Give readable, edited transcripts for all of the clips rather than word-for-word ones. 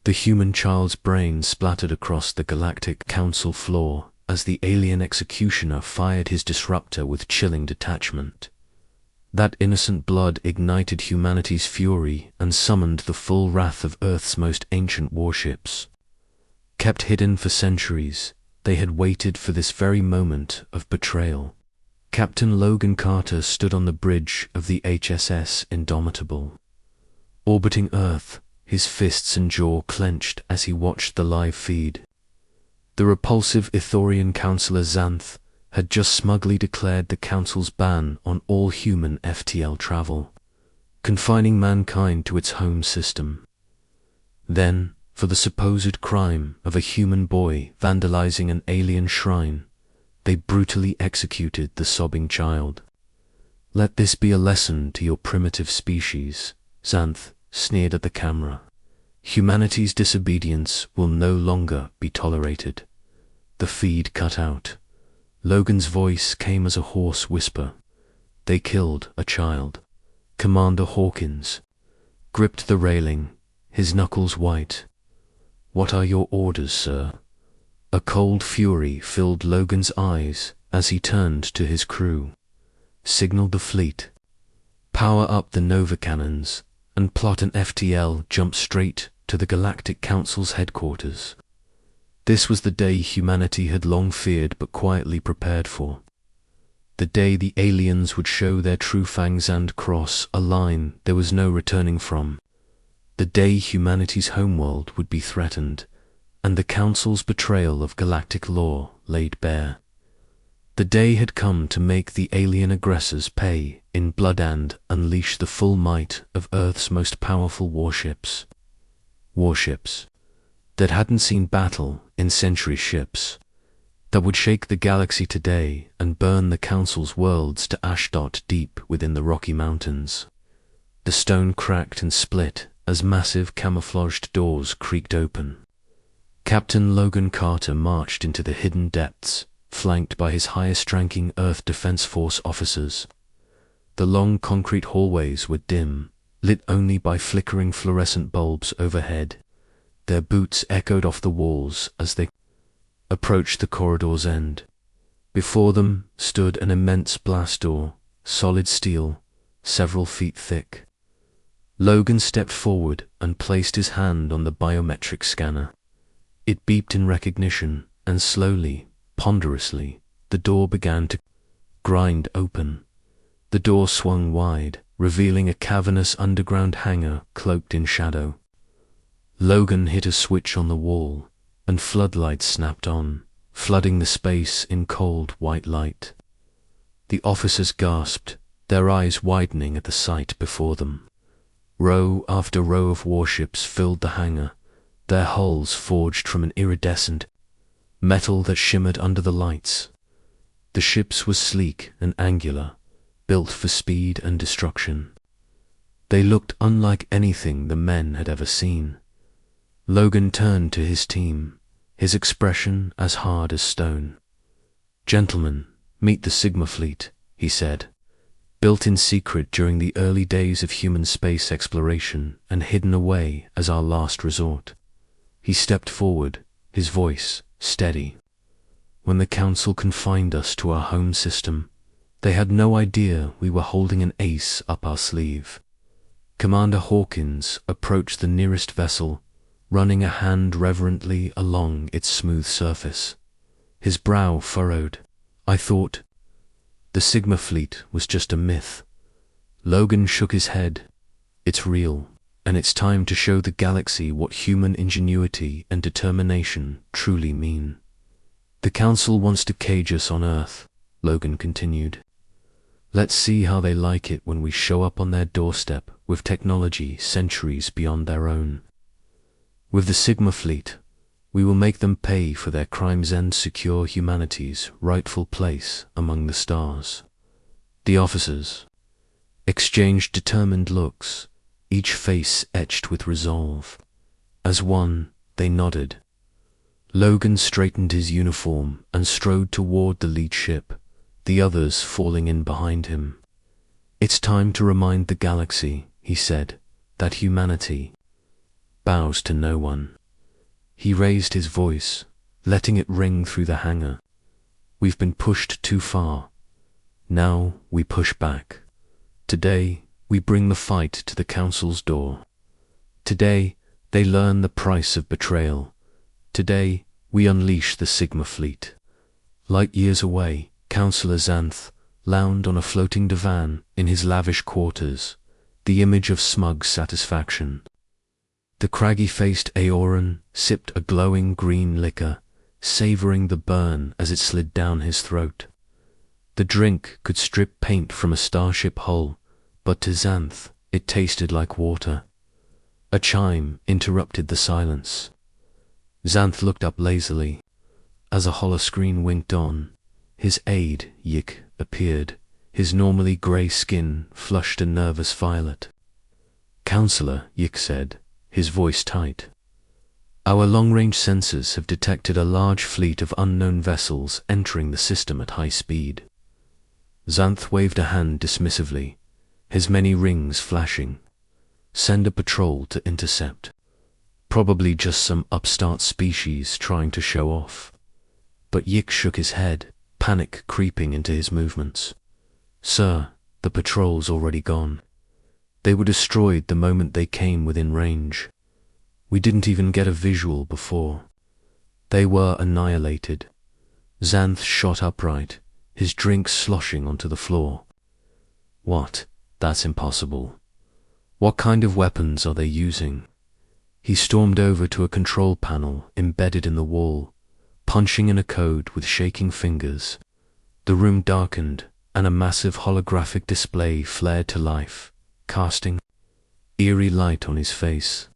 The human child's brain splattered across the Galactic Council floor as the alien executioner fired his disruptor with chilling detachment. That innocent blood ignited humanity's fury and summoned the full wrath of Earth's most ancient warships. Kept hidden for centuries, they had waited for this very moment of betrayal. Captain Logan Carter stood on the bridge of the HSS Indomitable. Orbiting Earth, his fists and jaw clenched as he watched the live feed. The repulsive Ithorian counselor Xanth had just smugly declared the Council's ban on all human FTL travel, confining mankind to its home system. Then, for the supposed crime of a human boy vandalizing an alien shrine, they brutally executed the sobbing child. "Let this be a lesson to your primitive species," Xanth sneered at the camera. "Humanity's disobedience will no longer be tolerated." The feed cut out. Logan's voice came as a hoarse whisper. "They killed a child." Commander Hawkins gripped the railing, his knuckles white. "What are your orders, sir?" A cold fury filled Logan's eyes as he turned to his crew. "Signal the fleet. Power up the Nova cannons and plot an FTL jump straight to the Galactic Council's headquarters." This was the day humanity had long feared but quietly prepared for. The day the aliens would show their true fangs and cross a line there was no returning from. The day humanity's homeworld would be threatened, and the Council's betrayal of galactic law laid bare. The day had come to make the alien aggressors pay in blood and unleash the full might of Earth's most powerful warships. Warships that hadn't seen battle in century ships, that would shake the galaxy today and burn the Council's worlds to ash dot deep within the Rocky Mountains. The stone cracked and split as massive camouflaged doors creaked open. Captain Logan Carter marched into the hidden depths, flanked by his highest-ranking Earth Defense Force officers. The long concrete hallways were dim, lit only by flickering fluorescent bulbs overhead. Their boots echoed off the walls as they approached the corridor's end. Before them stood an immense blast door, solid steel, several feet thick. Logan stepped forward and placed his hand on the biometric scanner. It beeped in recognition, and slowly, ponderously, the door began to grind open. The door swung wide, revealing a cavernous underground hangar cloaked in shadow. Logan hit a switch on the wall, and floodlights snapped on, flooding the space in cold white light. The officers gasped, their eyes widening at the sight before them. Row after row of warships filled the hangar, their hulls forged from an iridescent metal that shimmered under the lights. The ships were sleek and angular, built for speed and destruction. They looked unlike anything the men had ever seen. Logan turned to his team, his expression as hard as stone. "Gentlemen, meet the Sigma fleet," he said. "Built in secret during the early days of human space exploration and hidden away as our last resort." He stepped forward, his voice steady. "When the Council confined us to our home system, they had no idea we were holding an ace up our sleeve." Commander Hawkins approached the nearest vessel, running a hand reverently along its smooth surface. His brow furrowed. "I thought the Sigma fleet was just a myth." Logan shook his head. "It's real, and it's time to show the galaxy what human ingenuity and determination truly mean." "The Council wants to cage us on Earth," Logan continued. "Let's see how they like it when we show up on their doorstep with technology centuries beyond their own. With the Sigma fleet, we will make them pay for their crimes and secure humanity's rightful place among the stars." The officers exchanged determined looks, each face etched with resolve. As one, they nodded. Logan straightened his uniform and strode toward the lead ship, the others falling in behind him. "It's time to remind the galaxy," he said, "that humanity bows to no one. He raised his voice, letting it ring through the hangar. We've been pushed too far. Now we push back. Today we bring the fight to the Council's door. Today they learn the price of betrayal. Today we unleash the Sigma fleet. Light years away, Councillor Xanth lounged on a floating divan in his lavish quarters, the image of smug satisfaction. The craggy-faced Aoran sipped a glowing green liquor, savouring the burn as it slid down his throat. The drink could strip paint from a starship hull, but to Xanth it tasted like water. A chime interrupted the silence. Xanth looked up lazily. As a holoscreen winked on, his aide, Yik, appeared, his normally grey skin flushed a nervous violet. "Counselor," Yik said, his voice tight. "Our long-range sensors have detected a large fleet of unknown vessels entering the system at high speed." Xanth waved a hand dismissively, his many rings flashing. "Send a patrol to intercept. Probably just some upstart species trying to show off." But Yik shook his head, panic creeping into his movements. "Sir, the patrol's already gone. They were destroyed the moment they came within range. We didn't even get a visual before. They were annihilated." Xanth shot upright, his drink sloshing onto the floor. "What? That's impossible. What kind of weapons are they using?" He stormed over to a control panel embedded in the wall, punching in a code with shaking fingers. The room darkened, and a massive holographic display flared to life, casting eerie light on his face.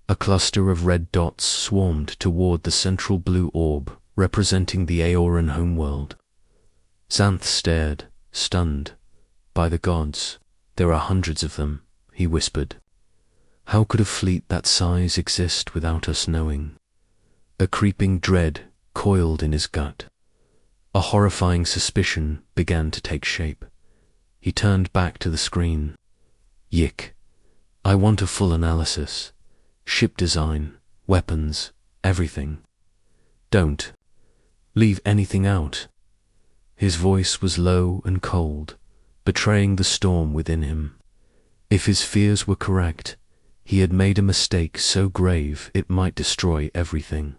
A cluster of red dots swarmed toward the central blue orb representing the Aoran homeworld. Xanth stared, stunned. "By the gods, there are hundreds of them," he whispered. "How could a fleet that size exist without us knowing?" A creeping dread coiled in his gut. A horrifying suspicion began to take shape. He turned back to the screen. "Yik, I want a full analysis. Ship design, weapons, everything. Don't leave anything out." His voice was low and cold, betraying the storm within him. If his fears were correct, he had made a mistake so grave it might destroy everything.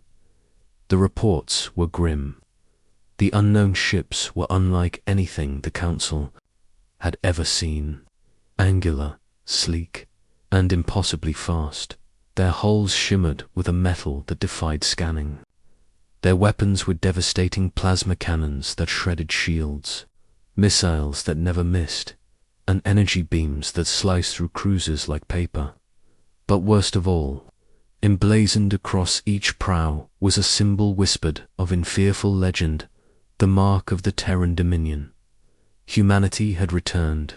The reports were grim. The unknown ships were unlike anything the Council had ever seen. Angular, sleek, and impossibly fast. Their hulls shimmered with a metal that defied scanning. Their weapons were devastating plasma cannons that shredded shields, missiles that never missed, and energy beams that sliced through cruisers like paper. But worst of all, emblazoned across each prow was a symbol whispered of in fearful legend, the mark of the Terran Dominion. Humanity had returned,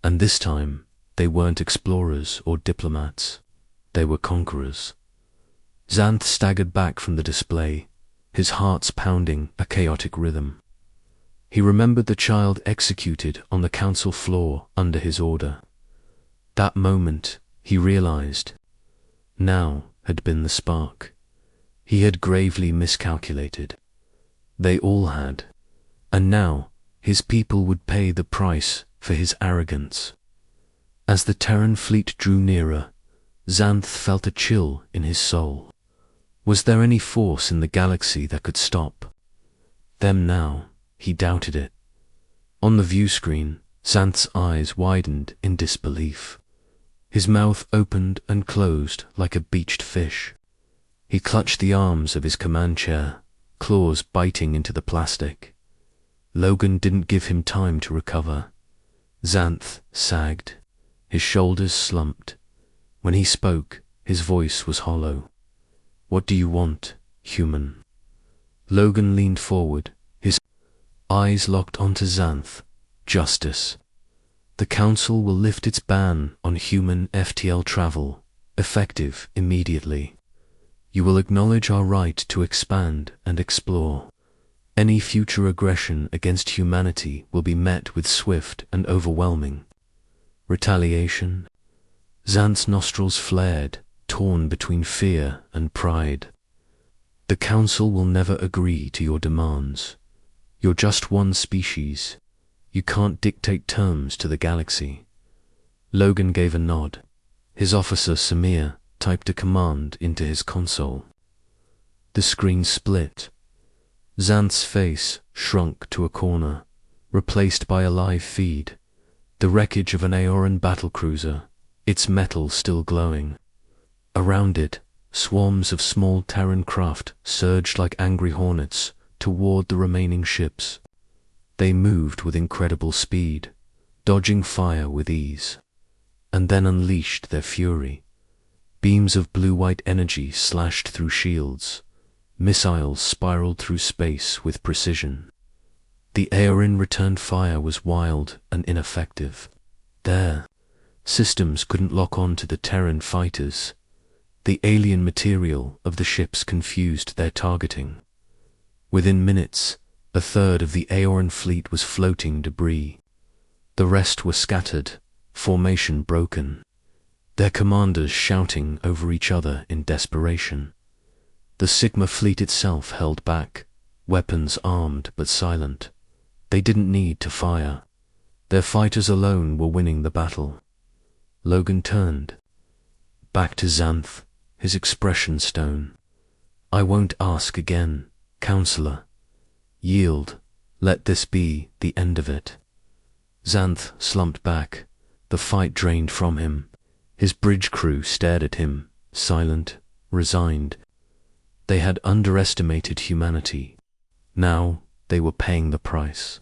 and this time they weren't explorers or diplomats. They were conquerors. Xanth staggered back from the display, his heart's pounding a chaotic rhythm. He remembered the child executed on the council floor under his order. That moment, he realized, now had been the spark. He had gravely miscalculated. They all had. And now, his people would pay the price for his arrogance. As the Terran fleet drew nearer, Xanth felt a chill in his soul. Was there any force in the galaxy that could stop them now? He doubted it. On the view screen, Xanth's eyes widened in disbelief. His mouth opened and closed like a beached fish. He clutched the arms of his command chair, claws biting into the plastic. Logan didn't give him time to recover. Xanth sagged. His shoulders slumped. When he spoke, his voice was hollow. "What do you want, human?" Logan leaned forward, his eyes locked onto Xanth. "Justice. The Council will lift its ban on human FTL travel, effective immediately. You will acknowledge our right to expand and explore. Any future aggression against humanity will be met with swift and overwhelming retaliation." Xanth's nostrils flared, torn between fear and pride. The Council will never agree to your demands. You're just one species. You can't dictate terms to the galaxy. Logan gave a nod. His officer, Samir, typed a command into his console. The screen split. Xanth's face shrunk to a corner, replaced by a live feed. The wreckage of an Aoran battlecruiser, its metal still glowing. Around it, swarms of small Terran craft surged like angry hornets toward the remaining ships. They moved with incredible speed, dodging fire with ease, and then unleashed their fury. Beams of blue-white energy slashed through shields. Missiles spiraled through space with precision. The Aoran returned fire was wild and ineffective. Their systems couldn't lock on to the Terran fighters. The alien material of the ships confused their targeting. Within minutes, a third of the Aoran fleet was floating debris. The rest were scattered, formation broken, their commanders shouting over each other in desperation. The Sigma fleet itself held back, weapons armed but silent. They didn't need to fire. Their fighters alone were winning the battle. Logan turned. Back to Xanth, his expression stone. I won't ask again, Counselor. Yield. Let this be the end of it. Xanth slumped back, the fight drained from him. His bridge crew stared at him, silent, resigned. They had underestimated humanity. Now they were paying the price.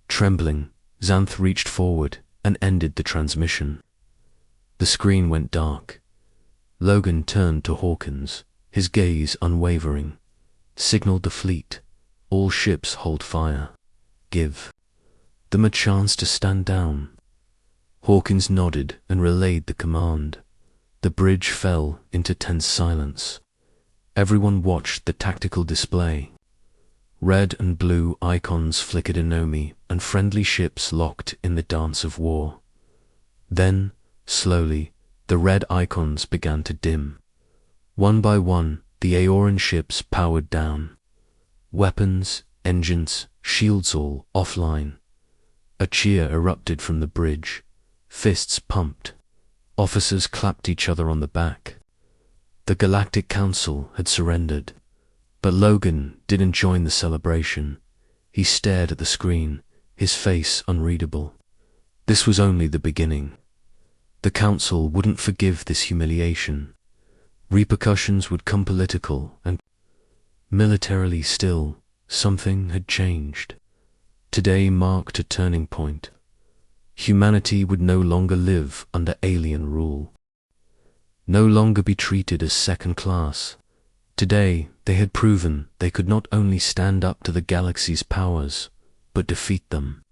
Trembling, Xanth reached forward and ended the transmission. The screen went dark. Logan turned to Hawkins, his gaze unwavering. Signaled the fleet. All ships hold fire. Give them a chance to stand down. Hawkins nodded and relayed the command. The bridge fell into tense silence. Everyone watched the tactical display. Red and blue icons flickered anemome's and friendly ships locked in the dance of war. Then, slowly, the red icons began to dim. One by one, the Aoran ships powered down. Weapons, engines, shields all offline. A cheer erupted from the bridge. Fists pumped. Officers clapped each other on the back. The Galactic Council had surrendered. But Logan didn't join the celebration. He stared at the screen, his face unreadable. This was only the beginning. The Council wouldn't forgive this humiliation. Repercussions would come political and militarily still. Something had changed. Today marked a turning point. Humanity would no longer live under alien rule. No longer be treated as second class. Today, they had proven they could not only stand up to the galaxy's powers, but defeat them.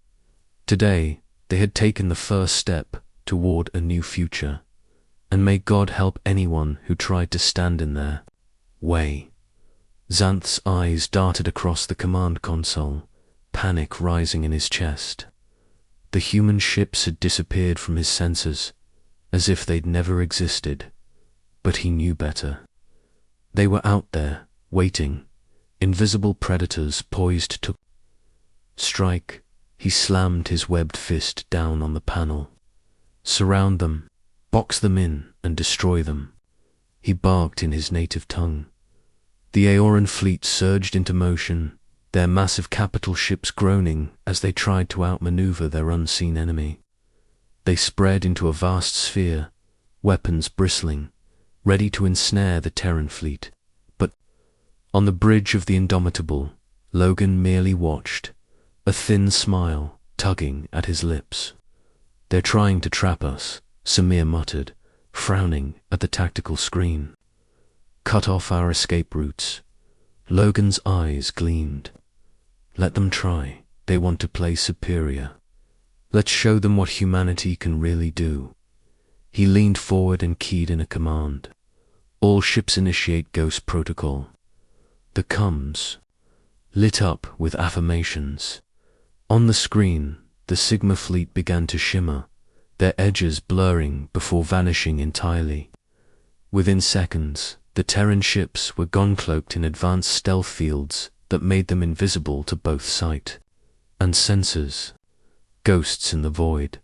Today, they had taken the first step toward a new future, and may God help anyone who tried to stand in their way. Xanth's eyes darted across the command console, panic rising in his chest. The human ships had disappeared from his senses, as if they'd never existed, but he knew better. They were out there, waiting, invisible predators poised to strike. He slammed his webbed fist down on the panel. Surround them, box them in, and destroy them. He barked in his native tongue. The Aoran fleet surged into motion, their massive capital ships groaning as they tried to outmaneuver their unseen enemy. They spread into a vast sphere, weapons bristling, ready to ensnare the Terran fleet. But on the bridge of the Indomitable, Logan merely watched, a thin smile tugging at his lips. They're trying to trap us, Samir muttered, frowning at the tactical screen. Cut off our escape routes. Logan's eyes gleamed. Let them try. They want to play superior. Let's show them what humanity can really do. He leaned forward and keyed in a command. All ships initiate Ghost Protocol. The comms lit up with affirmations. On the screen, the Sigma fleet began to shimmer, their edges blurring before vanishing entirely. Within seconds, the Terran ships were gone, cloaked in advanced stealth fields that made them invisible to both sight and sensors. Ghosts in the void.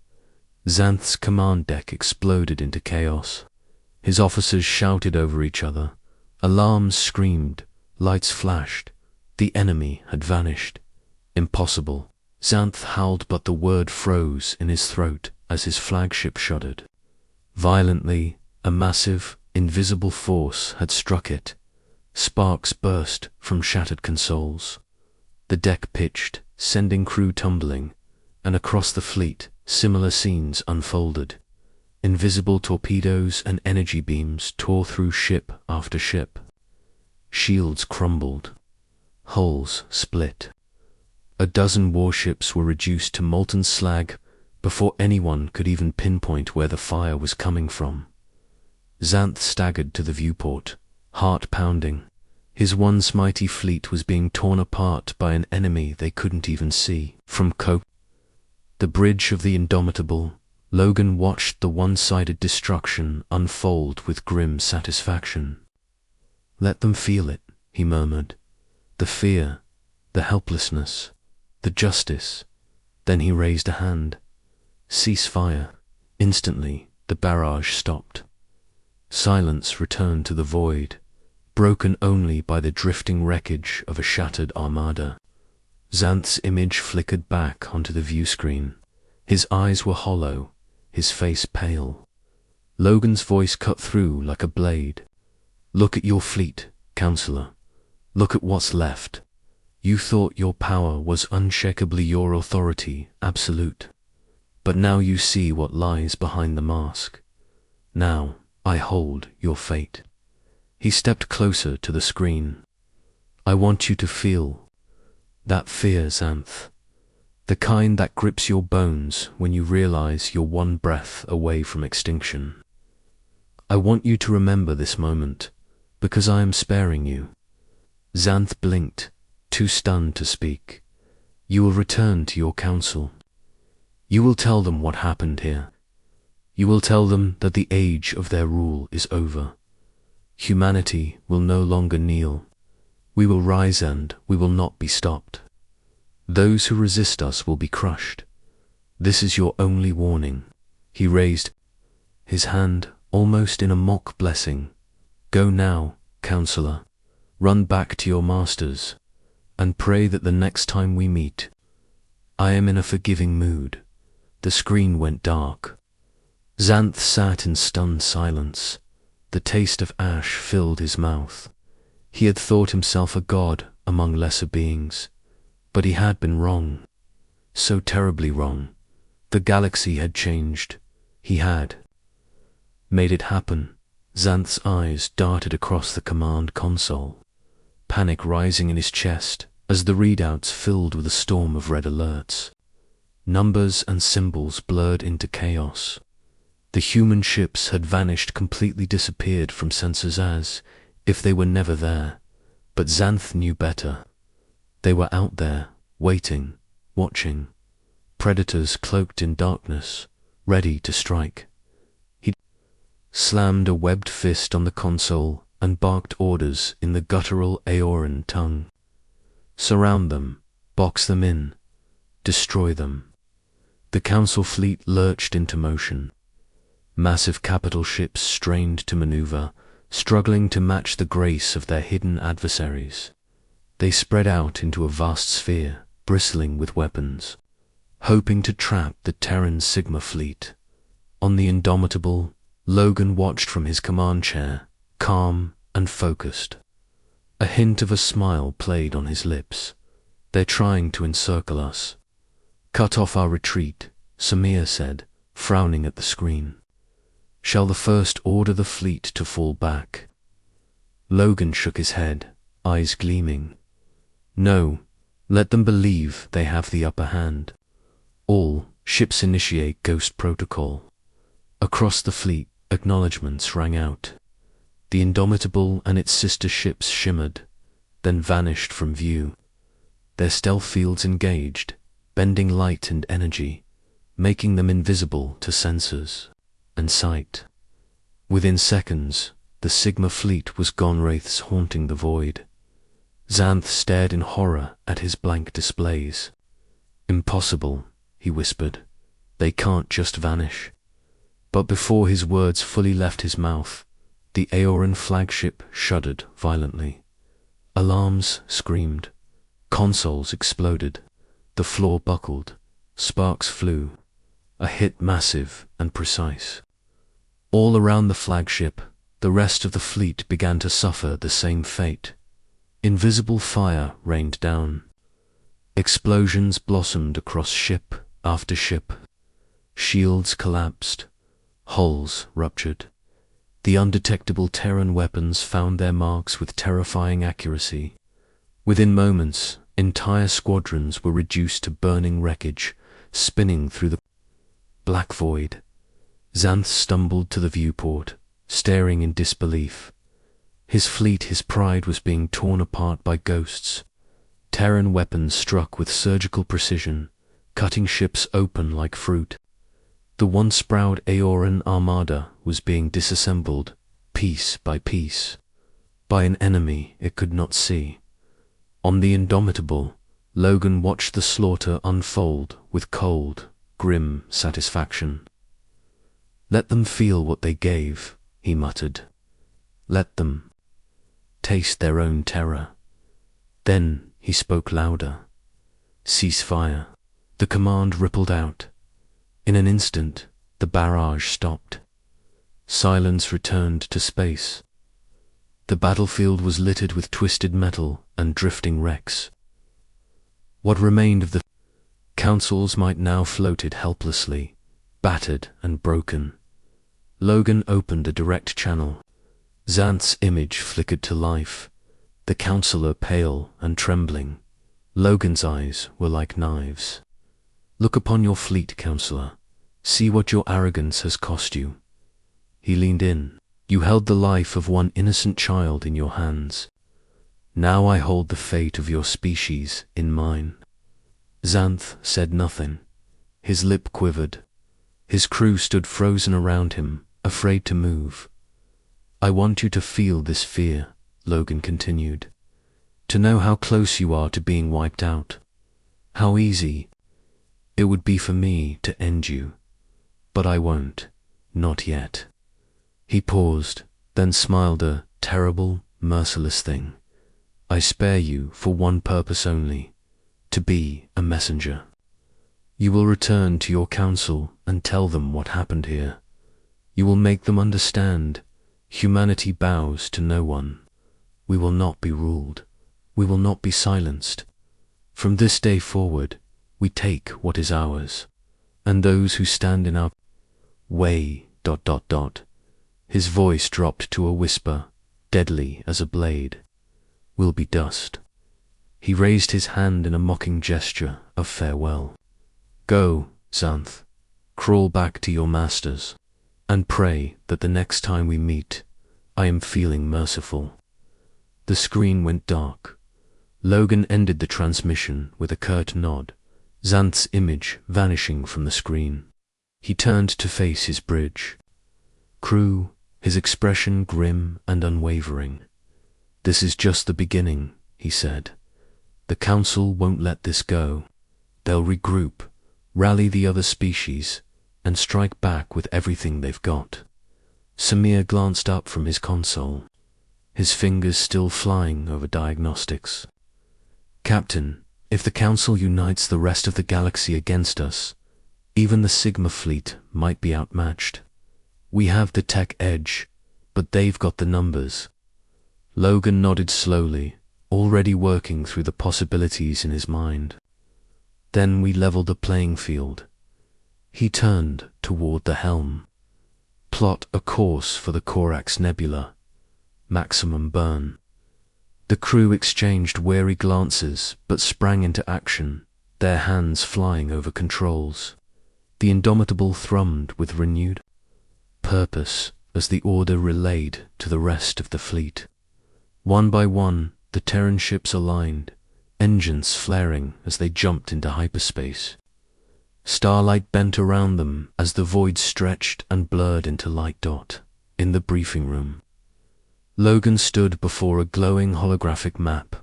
Xanth's command deck exploded into chaos. His officers shouted over each other. Alarms screamed. Lights flashed. The enemy had vanished. Impossible. Xanth howled, but the word froze in his throat as his flagship shuddered. Violently, a massive, invisible force had struck it. Sparks burst from shattered consoles. The deck pitched, sending crew tumbling, and across the fleet, similar scenes unfolded. Invisible torpedoes and energy beams tore through ship after ship. Shields crumbled. Hulls split. A dozen warships were reduced to molten slag before anyone could even pinpoint where the fire was coming from. Xanth staggered to the viewport, heart pounding. His once mighty fleet was being torn apart by an enemy they couldn't even see. From the bridge of the Indomitable, Logan watched the one-sided destruction unfold with grim satisfaction. "Let them feel it," he murmured. "The fear, the helplessness, the justice." Then he raised a hand. "Cease fire." Instantly, the barrage stopped. Silence returned to the void, broken only by the drifting wreckage of a shattered armada. Xanth's image flickered back onto the view screen. His eyes were hollow, his face pale. Logan's voice cut through like a blade. "Look at your fleet, Counselor. Look at what's left. You thought your power was unshakably, your authority absolute. But now you see what lies behind the mask. Now I hold your fate." He stepped closer to the screen. "I want you to feel that fear, Xanth. The kind that grips your bones when you realize you're one breath away from extinction. I want you to remember this moment, because I am sparing you." Xanth blinked, too stunned to speak. "You will return to your council. You will tell them what happened here. You will tell them that the age of their rule is over. Humanity will no longer kneel. We will rise and we will not be stopped. Those who resist us will be crushed. This is your only warning." He raised his hand almost in a mock blessing. "Go now, Counselor. Run back to your masters and pray that the next time we meet, I am in a forgiving mood." The screen went dark. Xanth sat in stunned silence. The taste of ash filled his mouth. He had thought himself a god among lesser beings, but he had been wrong. So terribly wrong. The galaxy had changed. He had made it happen. Xanth's eyes darted across the command console, panic rising in his chest as the readouts filled with a storm of red alerts. Numbers and symbols blurred into chaos. The human ships had vanished, completely disappeared from sensors as if they were never there. But Xanth knew better. They were out there, waiting, watching. Predators cloaked in darkness, ready to strike. He slammed a webbed fist on the console and barked orders in the guttural Aoran tongue. "Surround them, box them in, destroy them." The Council fleet lurched into motion. Massive capital ships strained to maneuver, struggling to match the grace of their hidden adversaries. They spread out into a vast sphere, bristling with weapons, hoping to trap the Terran Sigma fleet. On the Indomitable, Logan watched from his command chair, calm and focused. A hint of a smile played on his lips. "They're trying to encircle us. Cut off our retreat," Samir said, frowning at the screen. "Shall the First order the fleet to fall back?" Logan shook his head, eyes gleaming. "No, let them believe they have the upper hand. All ships initiate Ghost Protocol." Across the fleet, acknowledgements rang out. The Indomitable and its sister ships shimmered, then vanished from view. Their stealth fields engaged, bending light and energy, making them invisible to sensors and sight. Within seconds, The Sigma fleet was gone, wraiths haunting the void. Xanth stared in horror at his blank displays. "Impossible," he whispered. "They can't just vanish." But before his words fully left his mouth, the Aeoran flagship shuddered violently. Alarms screamed. Consoles exploded. The floor buckled. Sparks flew. A hit massive and precise. All around the flagship, the rest of the fleet began to suffer the same fate. Invisible fire rained down. Explosions blossomed across ship after ship. Shields collapsed. Hulls ruptured. The undetectable Terran weapons found their marks with terrifying accuracy. Within moments, entire squadrons were reduced to burning wreckage, spinning through the black void. Xanth stumbled to the viewport, staring in disbelief. His fleet, his pride, was being torn apart by ghosts. Terran weapons struck with surgical precision, cutting ships open like fruit. The once proud Aeoran armada was being disassembled, piece by piece, by an enemy it could not see. On the Indomitable, Logan watched the slaughter unfold with cold, grim satisfaction. "Let them feel what they gave," he muttered. "Let them taste their own terror." Then he spoke louder. "Cease fire." The command rippled out. In an instant, the barrage stopped. Silence returned to space. The battlefield was littered with twisted metal and drifting wrecks. What remained of the councils might now floated helplessly, battered and broken. Logan opened a direct channel. Xanth's image flickered to life, the counselor pale and trembling. Logan's eyes were like knives. "Look upon your fleet, counselor. See what your arrogance has cost you." He leaned in. "You held the life of one innocent child in your hands. Now I hold the fate of your species in mine." Xanth said nothing. His lip quivered. His crew stood frozen around him, afraid to move. "I want you to feel this fear," Logan continued. "To know how close you are to being wiped out. How easy it would be for me to end you. But I won't. Not yet." He paused, then smiled, a terrible, merciless thing. "I spare you for one purpose only, to be a messenger. You will return to your council and tell them what happened here. You will make them understand. Humanity bows to no one. We will not be ruled. We will not be silenced. From this day forward, we take what is ours, and those who stand in our way, ... His voice dropped to a whisper, deadly as a blade, "will be dust." He raised his hand in a mocking gesture of farewell. "Go, Xanth, crawl back to your masters, and pray that the next time we meet, I am feeling merciful." The screen went dark. Logan ended the transmission with a curt nod, Xanth's image vanishing from the screen. He turned to face his bridge. Crew, his expression grim and unwavering. "This is just the beginning," he said. "The council won't let this go. They'll regroup, rally the other species, and strike back with everything they've got." Samir glanced up from his console, his fingers still flying over diagnostics. "Captain, if the council unites the rest of the galaxy against us, even the Sigma fleet might be outmatched. We have the tech edge, but they've got the numbers." Logan nodded slowly, already working through the possibilities in his mind. "Then we level the playing field." He turned toward the helm. "Plot a course for the Corax Nebula. Maximum burn." The crew exchanged wary glances but sprang into action, their hands flying over controls. The Indomitable thrummed with renewed purpose as the order relayed to the rest of the fleet. One by one, the Terran ships aligned, engines flaring as they jumped into hyperspace. Starlight bent around them as the void stretched and blurred into light dot. In the briefing room, Logan stood before a glowing holographic map,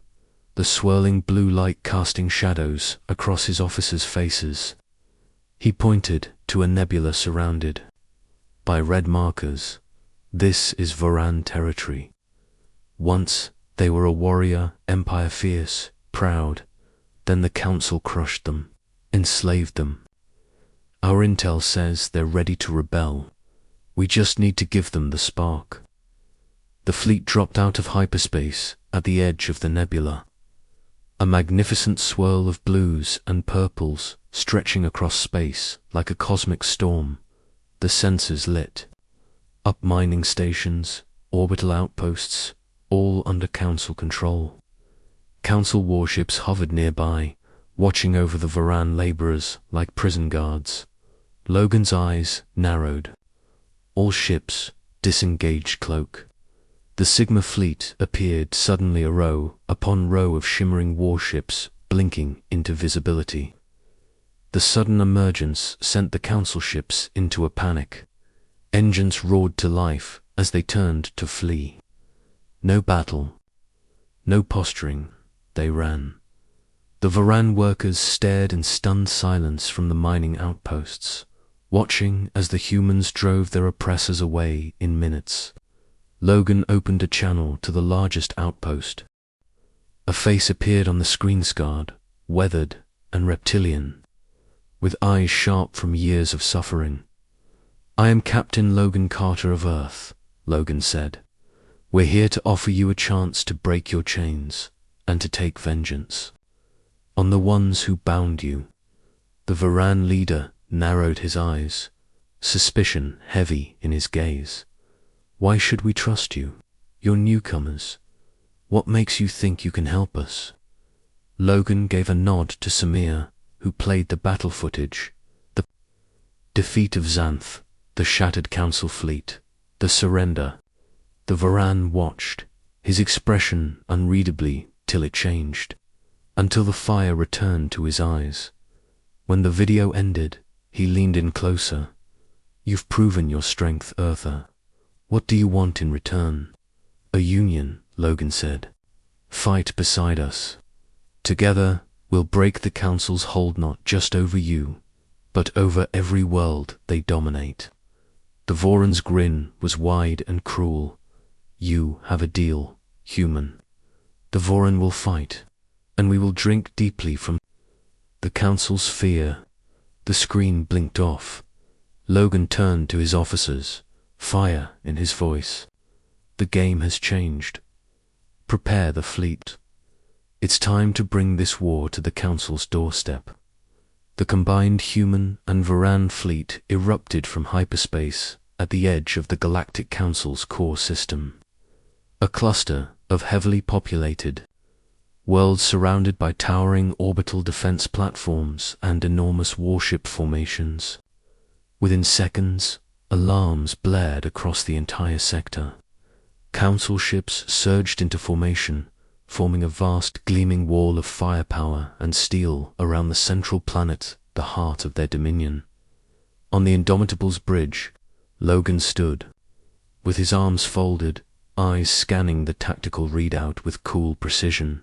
the swirling blue light casting shadows across his officers' faces. He pointed to a nebula surrounded by red markers. This is Voran territory. Once they were a warrior empire, fierce, proud. Then the Council crushed them, enslaved them. Our intel says they're ready to rebel. We just need to give them the spark. The fleet dropped out of hyperspace at the edge of the nebula. A magnificent swirl of blues and purples stretching across space like a cosmic storm. The sensors lit up mining stations, orbital outposts, all under Council control. Council warships hovered nearby, watching over the Voran laborers like prison guards. Logan's eyes narrowed. All ships disengaged cloak. The Sigma fleet appeared suddenly, a row upon row of shimmering warships blinking into visibility. The sudden emergence sent the Council ships into a panic. Engines roared to life as they turned to flee. No battle, no posturing, they ran. The Voran workers stared in stunned silence from the mining outposts, watching as the humans drove their oppressors away in minutes. Logan opened a channel to the largest outpost. A face appeared on the screen, scarred, weathered, and reptilian, with eyes sharp from years of suffering. "I am Captain Logan Carter of Earth," Logan said. "We're here to offer you a chance to break your chains and to take vengeance on the ones who bound you." The Voran leader narrowed his eyes, suspicion heavy in his gaze. "Why should we trust you? You're newcomers. What makes you think you can help us?" Logan gave a nod to Samir, who played the battle footage. The defeat of Xanth, the shattered Council fleet, the surrender. The Voran watched, his expression unreadably, till it changed, until the fire returned to his eyes. When the video ended, he leaned in closer. "You've proven your strength, Earther. What do you want in return?" "A union," Logan said. "Fight beside us. Together, we'll break the Council's hold not just over you, but over every world they dominate." The Voran's grin was wide and cruel. "You have a deal, human. The Voran will fight, and we will drink deeply from the Council's fear." The screen blinked off. Logan turned to his officers, fire in his voice. "The game has changed. Prepare the fleet. It's time to bring this war to the Council's doorstep." The combined human and Voran fleet erupted from hyperspace at the edge of the Galactic Council's core system. A cluster of heavily populated worlds surrounded by towering orbital defense platforms and enormous warship formations. Within seconds, alarms blared across the entire sector. Council ships surged into formation, forming a vast gleaming wall of firepower and steel around the central planet, the heart of their dominion. On the Indomitable's bridge, Logan stood, with his arms folded, eyes scanning the tactical readout with cool precision.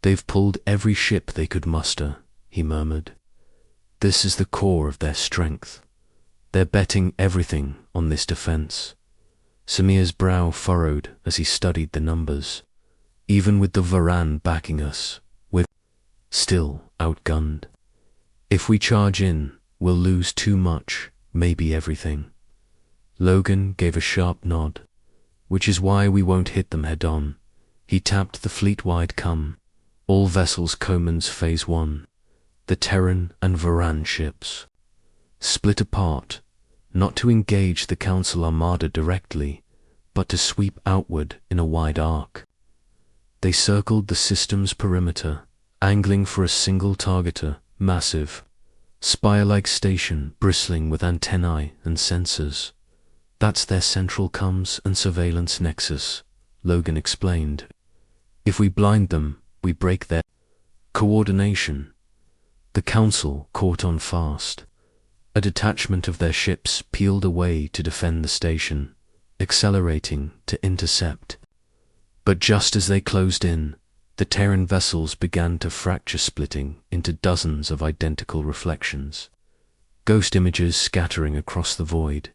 "They've pulled every ship they could muster," he murmured. "This is the core of their strength. They're betting everything on this defense." Samir's brow furrowed as he studied the numbers. "Even with the Voran backing us, we're still outgunned. If we charge in, we'll lose too much, maybe everything." Logan gave a sharp nod. "Which is why we won't hit them head on." He tapped the fleet-wide COM. "All vessels Comans Phase 1. The Terran and Voran ships. Split apart, not to engage the Council Armada directly, but to sweep outward in a wide arc." They circled the system's perimeter, angling for a single targeter, massive, spire-like station bristling with antennae and sensors. "That's their central comms and surveillance nexus," Logan explained. "If we blind them, we break their coordination." The Council caught on fast. A detachment of their ships peeled away to defend the station, accelerating to intercept. But just as they closed in, the Terran vessels began to fracture, splitting into dozens of identical reflections, ghost images scattering across the void,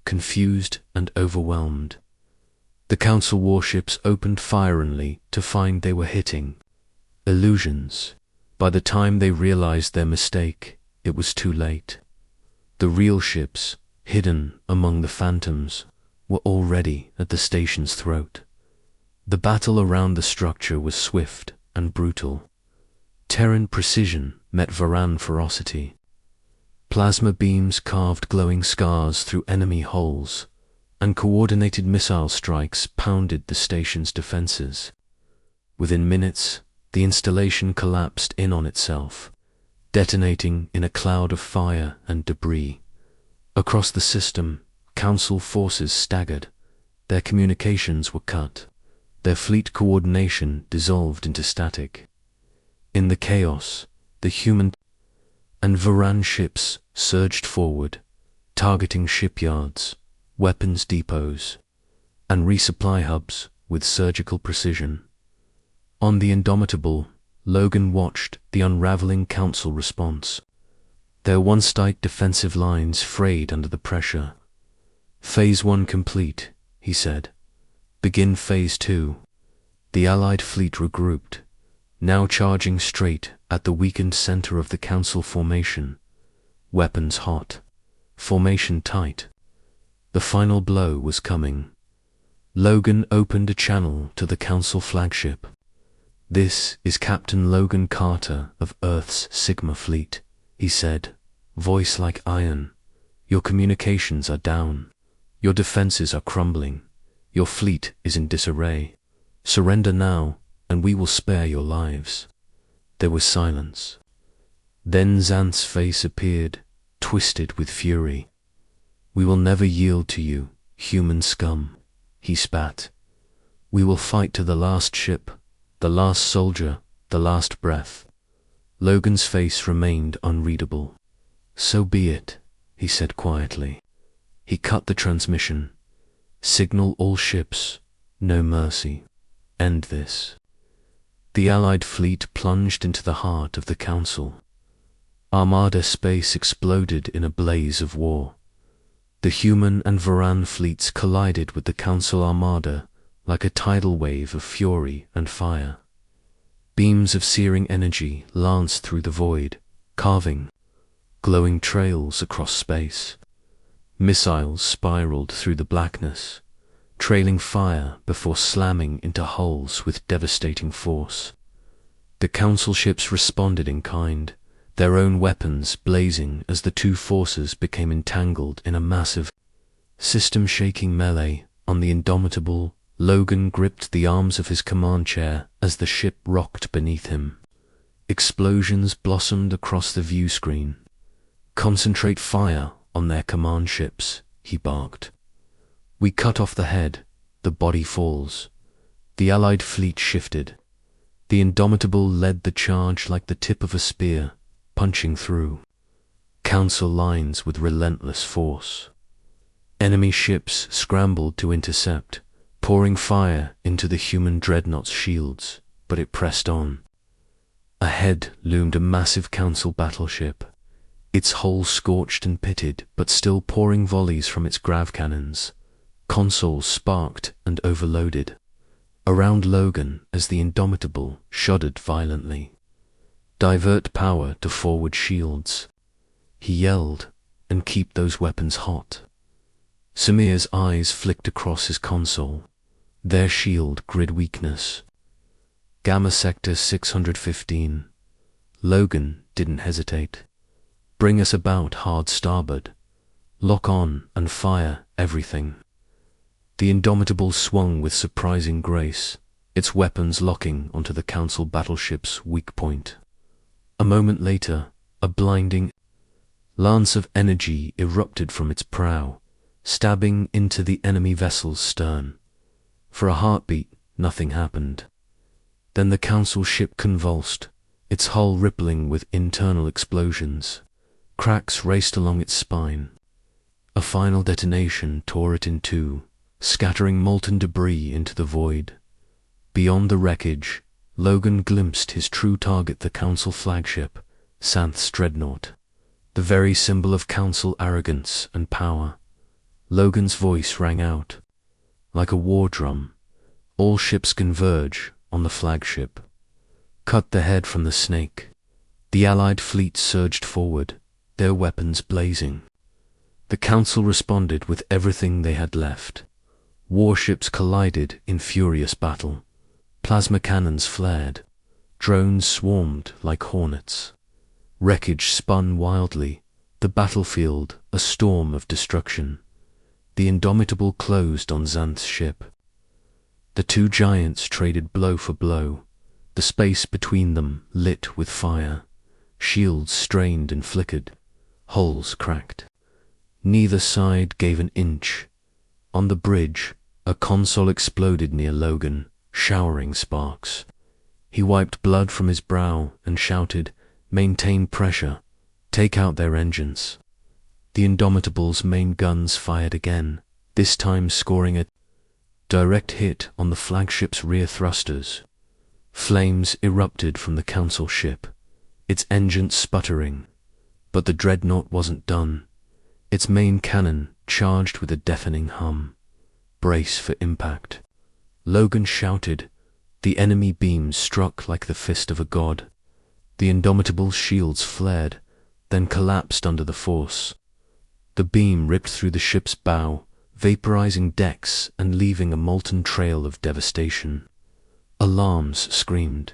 confused and overwhelmed. The Council warships opened fire only to find they were hitting illusions. By the time they realized their mistake, it was too late. The real ships, hidden among the phantoms, were already at the station's throat. The battle around the structure was swift and brutal. Terran precision met Varan ferocity. Plasma beams carved glowing scars through enemy hulls, and coordinated missile strikes pounded the station's defenses. Within minutes, the installation collapsed in on itself, detonating in a cloud of fire and debris. Across the system, Council forces staggered. Their communications were cut. Their fleet coordination dissolved into static. In the chaos, the human and Varan ships surged forward, targeting shipyards, weapons depots, and resupply hubs with surgical precision. On the Indomitable, Logan watched the unraveling Council response. Their once tight defensive lines frayed under the pressure. "Phase 1 complete," he said. "Begin Phase 2. The Allied fleet regrouped, now charging straight at the weakened center of the Council formation. Weapons hot, formation tight. The final blow was coming. Logan opened a channel to the Council flagship. "This is Captain Logan Carter of Earth's Sigma fleet," he said, voice like iron. "Your communications are down. Your defenses are crumbling. Your fleet is in disarray. Surrender now, and we will spare your lives." There was silence. Then Xanth's face appeared, twisted with fury. "We will never yield to you, human scum," he spat. "We will fight to the last ship, the last soldier, the last breath." Logan's face remained unreadable. "So be it," he said quietly. He cut the transmission. "Signal all ships, no mercy. End this." The Allied fleet plunged into the heart of the Council. Armada space exploded in a blaze of war. The human and Varan fleets collided with the Council armada like a tidal wave of fury and fire. Beams of searing energy lanced through the void, carving glowing trails across space. Missiles spiraled through the blackness, trailing fire before slamming into hulls with devastating force. The Council ships responded in kind, their own weapons blazing as the two forces became entangled in a massive, system-shaking melee. On the Indomitable, Logan gripped the arms of his command chair as the ship rocked beneath him. Explosions blossomed across the view screen. "Concentrate fire on their command ships," he barked. "We cut off the head, the body falls." The Allied fleet shifted. The Indomitable led the charge like the tip of a spear, punching through Council lines with relentless force. Enemy ships scrambled to intercept, pouring fire into the human dreadnought's shields, but it pressed on. Ahead loomed a massive Council battleship, its hull scorched and pitted, but still pouring volleys from its grav cannons. Consoles sparked and overloaded. Around Logan as the Indomitable shuddered violently. "Divert power to forward shields," he yelled, "and keep those weapons hot." Samir's eyes flicked across his console. Their shield grid weakness. "Gamma Sector 615. Logan didn't hesitate. "Bring us about hard starboard. Lock on and fire everything." The Indomitable swung with surprising grace, its weapons locking onto the Council battleship's weak point. A moment later, a blinding lance of energy erupted from its prow, stabbing into the enemy vessel's stern. For a heartbeat, nothing happened. Then the Council ship convulsed, its hull rippling with internal explosions. Cracks raced along its spine. A final detonation tore it in two, scattering molten debris into the void. Beyond the wreckage, Logan glimpsed his true target, the Council flagship, Santh's dreadnought, the very symbol of Council arrogance and power. Logan's voice rang out. Like a war drum, all ships converge on the flagship. Cut the head from the snake. The Allied fleet surged forward, their weapons blazing. The Council responded with everything they had left. Warships collided in furious battle. Plasma cannons flared. Drones swarmed like hornets. Wreckage spun wildly, the battlefield a storm of destruction. The Indomitable closed on Xanth's ship. The two giants traded blow for blow, the space between them lit with fire. Shields strained and flickered, hulls cracked. Neither side gave an inch. On the bridge, a console exploded near Logan, showering sparks. He wiped blood from his brow and shouted, "Maintain pressure. Take out their engines." The Indomitable's main guns fired again, this time scoring a direct hit on the flagship's rear thrusters. Flames erupted from the Council ship, its engines sputtering. But the dreadnought wasn't done. Its main cannon charged with a deafening hum. Brace for impact. Logan shouted. The enemy beams struck like the fist of a god. The Indomitable's shields flared, then collapsed under the force. The beam ripped through the ship's bow, vaporizing decks and leaving a molten trail of devastation. Alarms screamed.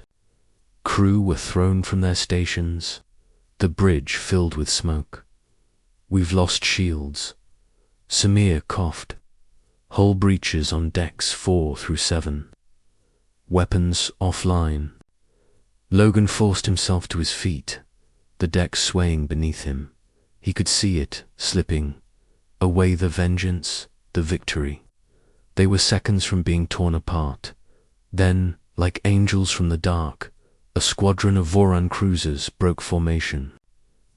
Crew were thrown from their stations. The bridge filled with smoke. "We've lost shields." Samir coughed. Hull breaches on decks 4 through 7. Weapons offline. Logan forced himself to his feet, the deck swaying beneath him. He could see it, slipping. Away the vengeance, the victory. They were seconds from being torn apart. Then, like angels from the dark, a squadron of Voran cruisers broke formation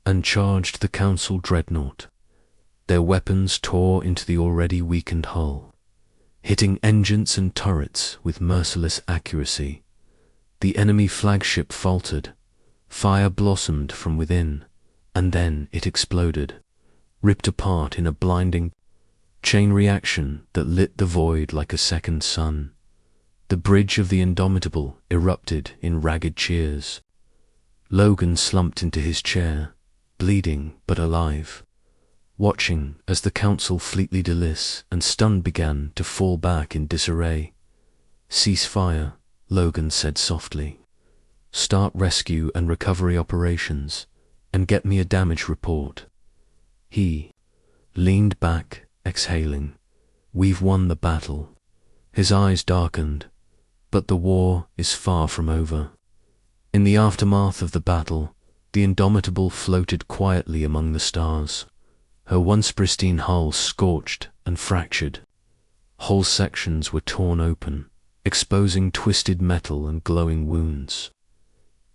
and charged the Council dreadnought. Their weapons tore into the already weakened hull, hitting engines and turrets with merciless accuracy. The enemy flagship faltered. Fire blossomed from within, and then it exploded, ripped apart in a blinding chain reaction that lit the void like a second sun. The bridge of the Indomitable erupted in ragged cheers. Logan slumped into his chair, bleeding but alive, watching as the Council fleet leaderless and stunned began to fall back in disarray. "Cease fire," Logan said softly. "Start rescue and recovery operations, and get me a damage report." He leaned back, exhaling. "We've won the battle." His eyes darkened, but the war is far from over. In the aftermath of the battle, the Indomitable floated quietly among the stars, her once pristine hull scorched and fractured. Whole sections were torn open, exposing twisted metal and glowing wounds.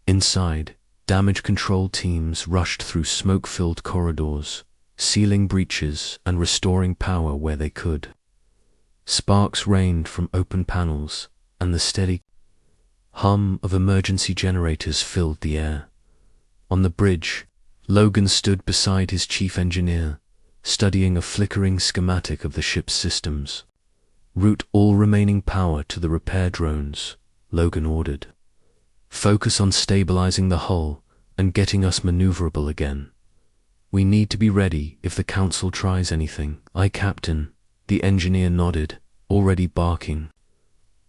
Inside, damage control teams rushed through smoke-filled corridors, sealing breaches and restoring power where they could. Sparks rained from open panels, and the steady hum of emergency generators filled the air. On the bridge, Logan stood beside his chief engineer, studying a flickering schematic of the ship's systems. "Route all remaining power to the repair drones," Logan ordered. "Focus on stabilizing the hull and getting us maneuverable again. We need to be ready if the Council tries anything." "Aye, Captain," the engineer nodded, already barking.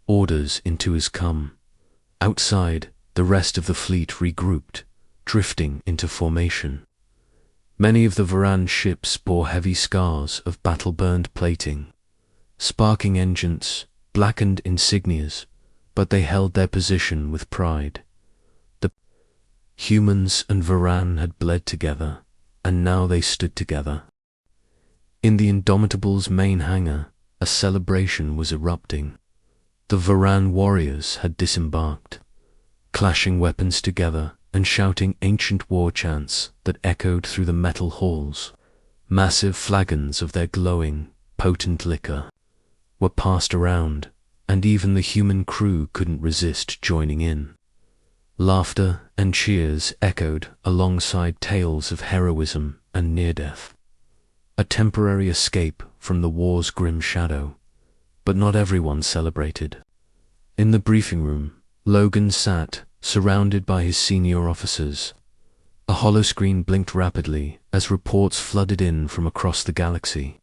Orders into his come. Outside, the rest of the fleet regrouped, drifting into formation. Many of the Voran ships bore heavy scars of battle-burned plating, sparking engines, blackened insignias, but they held their position with pride. The humans and Voran had bled together, and now they stood together. In the Indomitable's main hangar, a celebration was erupting. The Voran warriors had disembarked, clashing weapons together and shouting ancient war chants that echoed through the metal halls, massive flagons of their glowing, potent liquor. were passed around, and even the human crew couldn't resist joining in. Laughter and cheers echoed alongside tales of heroism and near-death. A temporary escape from the war's grim shadow, but not everyone celebrated. In the briefing room, Logan sat, surrounded by his senior officers. A holoscreen blinked rapidly as reports flooded in from across the galaxy.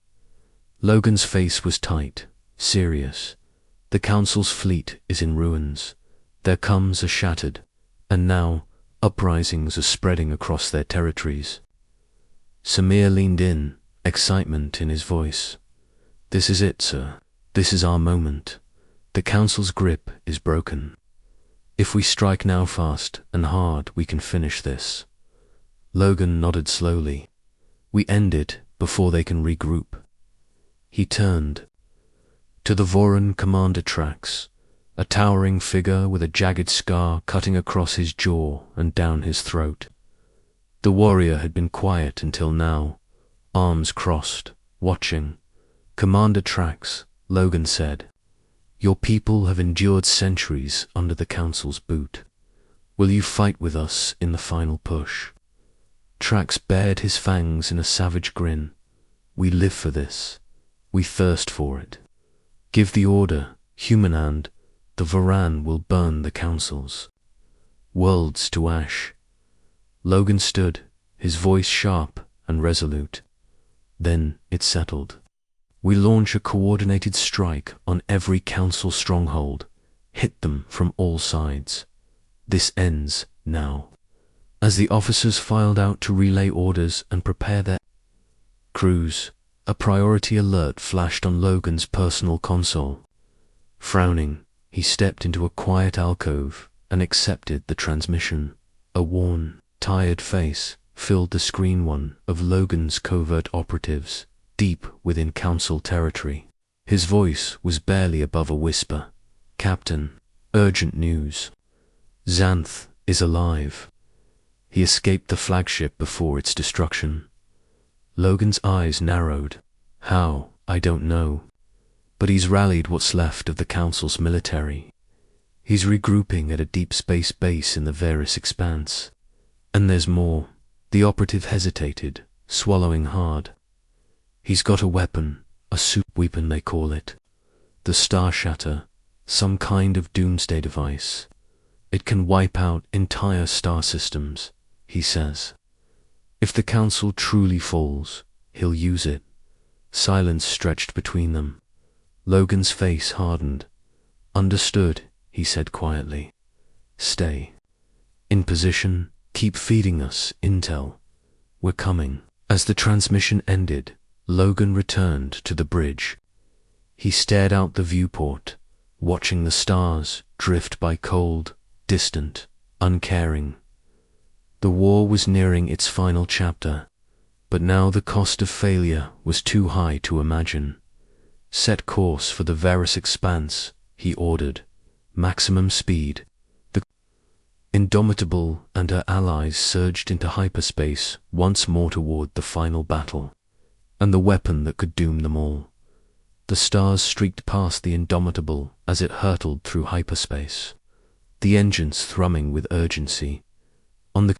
Logan's face was tight, serious. The Council's fleet is in ruins. Their comms are shattered, and now uprisings are spreading across their territories. Samir leaned in, excitement in his voice. "This is it, sir. This is our moment. The Council's grip is broken. If we strike now fast and hard, we can finish this." Logan nodded slowly. "We end it before they can regroup." He turned to the Voran commander Trax, a towering figure with a jagged scar cutting across his jaw and down his throat. The warrior had been quiet until now, arms crossed, watching. "Commander Trax," Logan said, "your people have endured centuries under the Council's boot. Will you fight with us in the final push?" Trax bared his fangs in a savage grin. "We live for this. We thirst for it. Give the order, human, and the Voran will burn the Councils. Worlds to ash." Logan stood, his voice sharp and resolute. Then it settled. "We launch a coordinated strike on every Council stronghold. Hit them from all sides. This ends now." As the officers filed out to relay orders and prepare their crews, a priority alert flashed on Logan's personal console. Frowning, he stepped into a quiet alcove and accepted the transmission. A worn, tired face filled the screen, one of Logan's covert operatives, deep within Council territory. His voice was barely above a whisper. "Captain, urgent news. Xanth is alive. He escaped the flagship before its destruction." Logan's eyes narrowed. "How? I don't know. But he's rallied what's left of the Council's military. He's regrouping at a deep space base in the Varus Expanse. And there's more." The operative hesitated, swallowing hard. "He's got a weapon, a super weapon they call it. The Star Shatter, some kind of doomsday device. It can wipe out entire star systems, he says. If the Council truly falls, he'll use it." Silence stretched between them. Logan's face hardened. "Understood," he said quietly. "Stay in position, keep feeding us intel. We're coming." As the transmission ended, Logan returned to the bridge. He stared out the viewport, watching the stars drift by cold, distant, uncaring. The war was nearing its final chapter, but now the cost of failure was too high to imagine. "Set course for the Varus Expanse," he ordered. "Maximum speed." The Indomitable and her allies surged into hyperspace once more toward the final battle, and the weapon that could doom them all. The stars streaked past the Indomitable as it hurtled through hyperspace, the engines thrumming with urgency. On the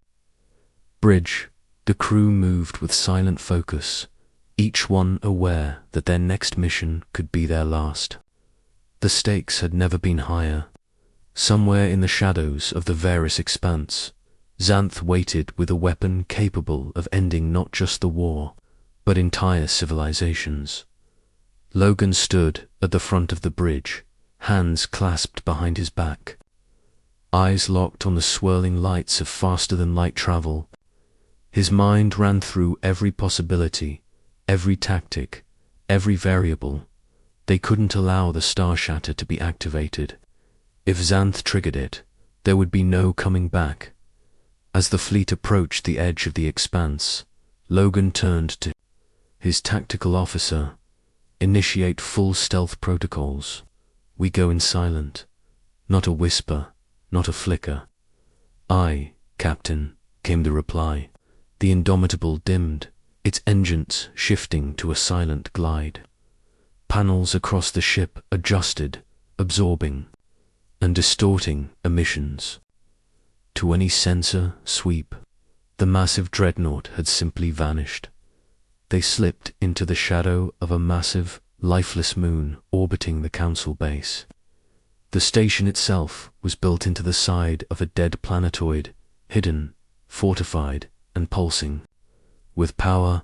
bridge, the crew moved with silent focus, each one aware that their next mission could be their last. The stakes had never been higher. Somewhere in the shadows of the Varus Expanse, Xanth waited with a weapon capable of ending not just the war, but entire civilizations. Logan stood at the front of the bridge, hands clasped behind his back, eyes locked on the swirling lights of faster-than-light travel. His mind ran through every possibility, every tactic, every variable. They couldn't allow the Star Shatter to be activated. If Xanth triggered it, there would be no coming back. As the fleet approached the edge of the Expanse, Logan turned to his tactical officer. "Initiate full stealth protocols. We go in silent. Not a whisper, not a flicker." "Aye, Captain," came the reply. The Indomitable dimmed, its engines shifting to a silent glide. panels across the ship adjusted, absorbing and distorting emissions. To any sensor sweep, the massive dreadnought had simply vanished. They slipped into the shadow of a massive, lifeless moon orbiting the Council base. The station itself was built into the side of a dead planetoid, hidden, fortified, and pulsing. With power,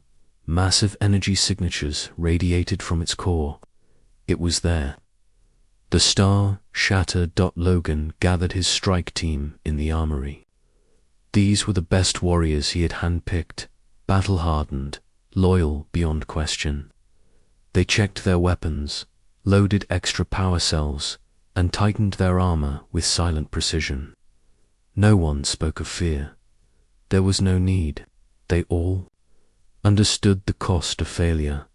massive energy signatures radiated from its core. It was there. The star Shatter. Logan gathered his strike team in the armory. These were the best warriors he had handpicked, battle-hardened, loyal beyond question. They checked their weapons, loaded extra power cells, and tightened their armor with silent precision. No one spoke of fear. There was no need. They all understood the cost of failure.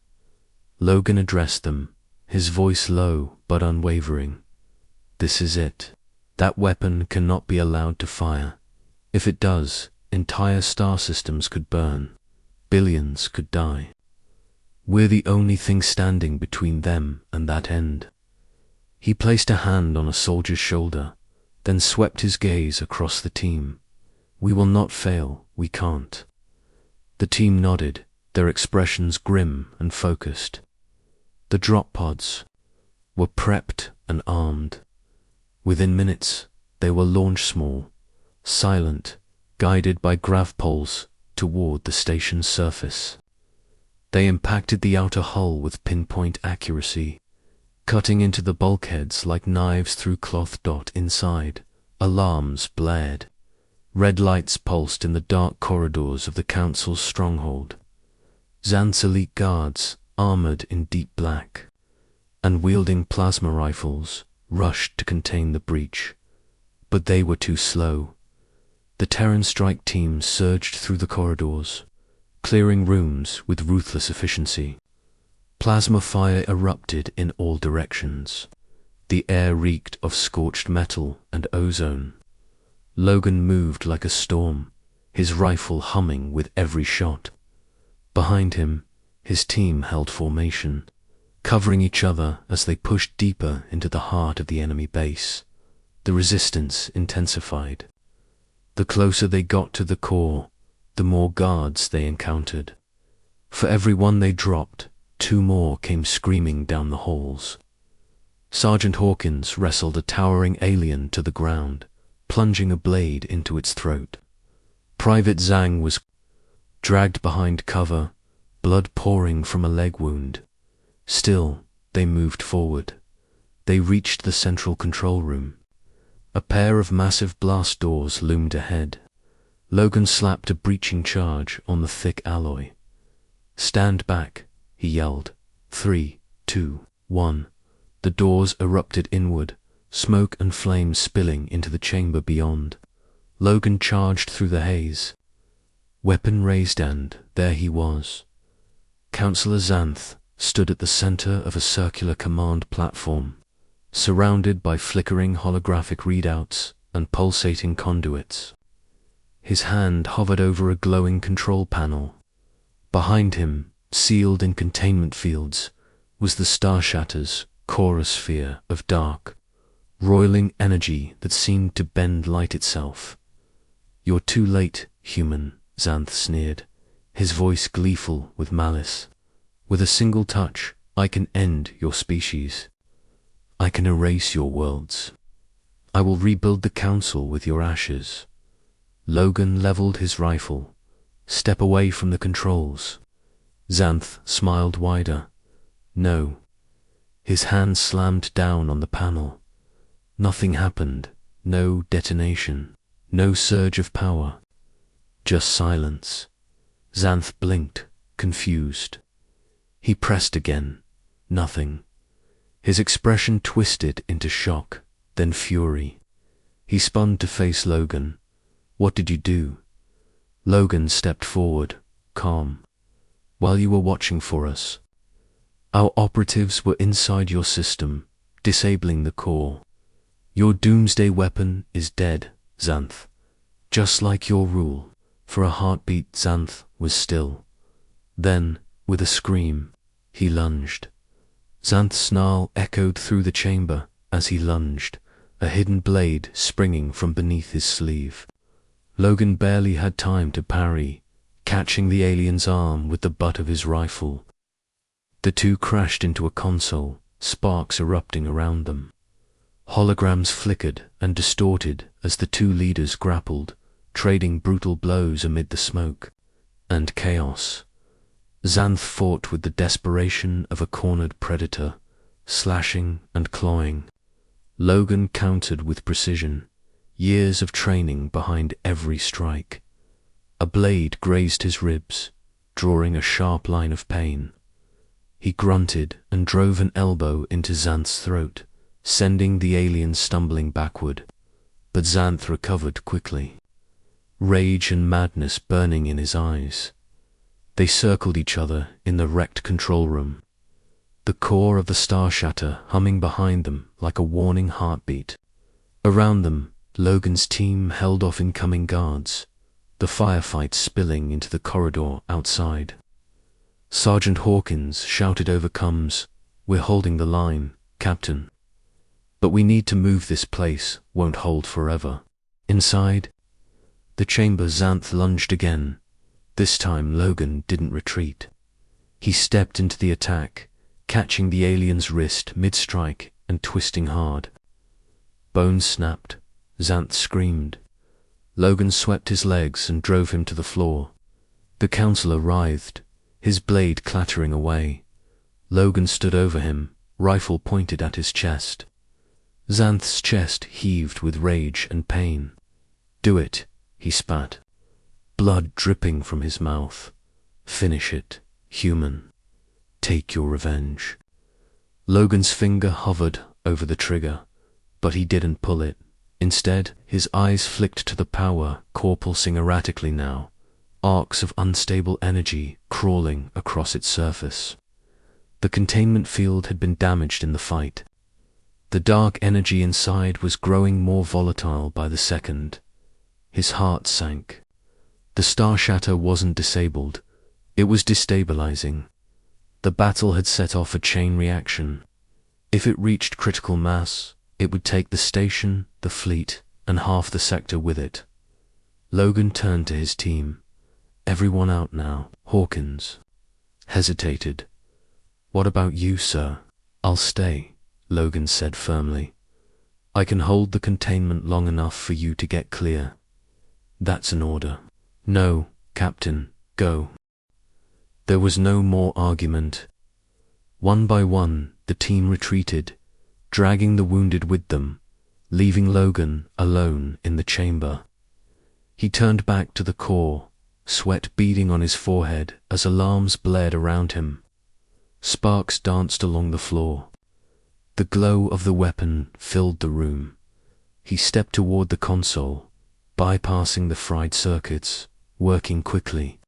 Logan addressed them, his voice low but unwavering. This is it. That weapon cannot be allowed to fire. If it does, entire star systems could burn. Billions could die. We're the only thing standing between them and that end. He placed a hand on a soldier's shoulder, then swept his gaze across the team. We will not fail, we can't. The team nodded, their expressions grim and focused. The drop pods were prepped and armed. Within minutes, they were launched small, silent, guided by grav poles toward the station's surface. They impacted the outer hull with pinpoint accuracy, cutting into the bulkheads like knives through cloth. Inside, alarms blared. Red lights pulsed in the dark corridors of the Council's stronghold. Xanth's elite guards, armored in deep black and wielding plasma rifles, rushed to contain the breach. But they were too slow. The Terran strike team surged through the corridors, clearing rooms with ruthless efficiency. Plasma fire erupted in all directions. The air reeked of scorched metal and ozone. Logan moved like a storm, his rifle humming with every shot. Behind him, his team held formation, covering each other as they pushed deeper into the heart of the enemy base. The resistance intensified. The closer they got to the core, the more guards they encountered. For every one they dropped, 2 more came screaming down the halls. Sergeant Hawkins wrestled a towering alien to the ground, plunging a blade into its throat. Private Zhang was dragged behind cover, blood pouring from a leg wound. Still, they moved forward. They reached the central control room. A pair of massive blast doors loomed ahead. Logan slapped a breaching charge on the thick alloy. "Stand back," he yelled. 3, 2, 1. The doors erupted inward, smoke and flames spilling into the chamber beyond. Logan charged through the haze. Weapon raised, and there he was. Counselor Xanth stood at the center of a circular command platform, surrounded by flickering holographic readouts and pulsating conduits. His hand hovered over a glowing control panel. Behind him, sealed in containment fields, was the Star Shatter's chorosphere of dark, roiling energy that seemed to bend light itself. "You're too late, human," Xanth sneered, his voice gleeful with malice. "With a single touch, I can end your species. I can erase your worlds. I will rebuild the Council with your ashes." Logan leveled his rifle. "Step away from the controls." Xanth smiled wider. "No." His hand slammed down on the panel. Nothing happened. No detonation. No surge of power. Just silence. Xanth blinked, confused. He pressed again. Nothing. His expression twisted into shock, then fury. He spun to face Logan. "What did you do?" Logan stepped forward, calm. "While you were watching for us, our operatives were inside your system, disabling the core. Your doomsday weapon is dead, Xanth. Just like your rule." For a heartbeat, Xanth was still. Then, with a scream, he lunged. Xanth's snarl echoed through the chamber as he lunged, a hidden blade springing from beneath his sleeve. Logan barely had time to parry, catching the alien's arm with the butt of his rifle. The two crashed into a console, sparks erupting around them. Holograms flickered and distorted as the two leaders grappled, trading brutal blows amid the smoke and chaos. Xanth fought with the desperation of a cornered predator, slashing and clawing. Logan countered with precision, years of training behind every strike. A blade grazed his ribs, drawing a sharp line of pain. He grunted and drove an elbow into Xanth's throat, sending the alien stumbling backward. But Xanth recovered quickly, rage and madness burning in his eyes. They circled each other in the wrecked control room, the core of the Star Shatter humming behind them like a warning heartbeat. Around them, Logan's team held off incoming guards, the firefight spilling into the corridor outside. Sergeant Hawkins shouted over comms, "We're holding the line, Captain. But we need to move, this place won't hold forever." Inside the chamber, Xanth lunged again. This time Logan didn't retreat. He stepped into the attack, catching the alien's wrist mid-strike and twisting hard. Bones snapped. Xanth screamed. Logan swept his legs and drove him to the floor. The counselor writhed, his blade clattering away. Logan stood over him, rifle pointed at his chest. Xanth's chest heaved with rage and pain. "Do it," he spat, blood dripping from his mouth. "Finish it, human. Take your revenge." Logan's finger hovered over the trigger, but he didn't pull it. Instead, his eyes flicked to the power core pulsing erratically now, arcs of unstable energy crawling across its surface. The containment field had been damaged in the fight. The dark energy inside was growing more volatile by the second. His heart sank. The Star Shatter wasn't disabled, it was destabilizing. The battle had set off a chain reaction. If it reached critical mass, it would take the station, the fleet, and half the sector with it. Logan turned to his team. "Everyone out now." Hawkins hesitated. "What about you, sir?" "I'll stay," Logan said firmly. "I can hold the containment long enough for you to get clear." "That's an order." "No, Captain, go." There was no more argument. One by one, the team retreated, dragging the wounded with them, leaving Logan alone in the chamber. He turned back to the core, sweat beading on his forehead as alarms blared around him. Sparks danced along the floor. The glow of the weapon filled the room. He stepped toward the console, bypassing the fried circuits, working quickly,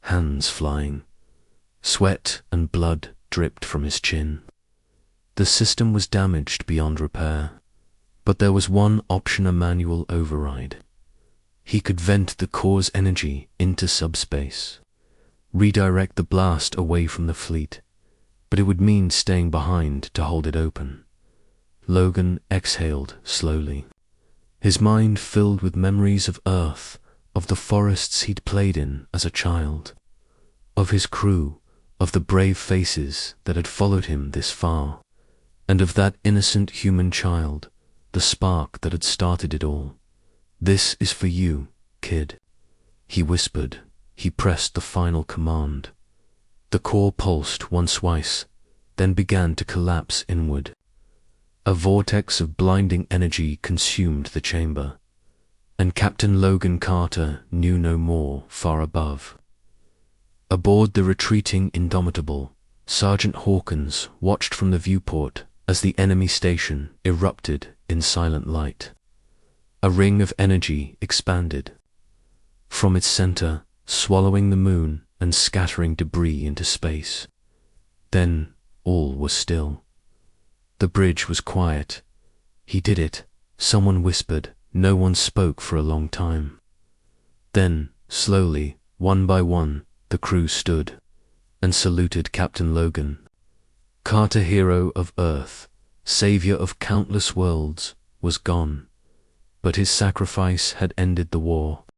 hands flying. Sweat and blood dripped from his chin. The system was damaged beyond repair, but there was one option: a manual override. He could vent the core's energy into subspace, redirect the blast away from the fleet, but it would mean staying behind to hold it open. Logan exhaled slowly, his mind filled with memories of Earth, of the forests he'd played in as a child, of his crew, of the brave faces that had followed him this far, and of that innocent human child, the spark that had started it all. "This is for you, kid," he whispered. He pressed the final command. The core pulsed once twice, then began to collapse inward. A vortex of blinding energy consumed the chamber, and Captain Logan Carter knew no more far above. Aboard the retreating Indomitable, Sergeant Hawkins watched from the viewport as the enemy station erupted in silent light. A ring of energy expanded from its center, swallowing the moon and scattering debris into space. Then all was still. The bridge was quiet. "He did it," someone whispered. No one spoke for a long time. Then, slowly, one by one, the crew stood and saluted Captain Logan. Carter, hero of Earth, savior of countless worlds, was gone, but his sacrifice had ended the war.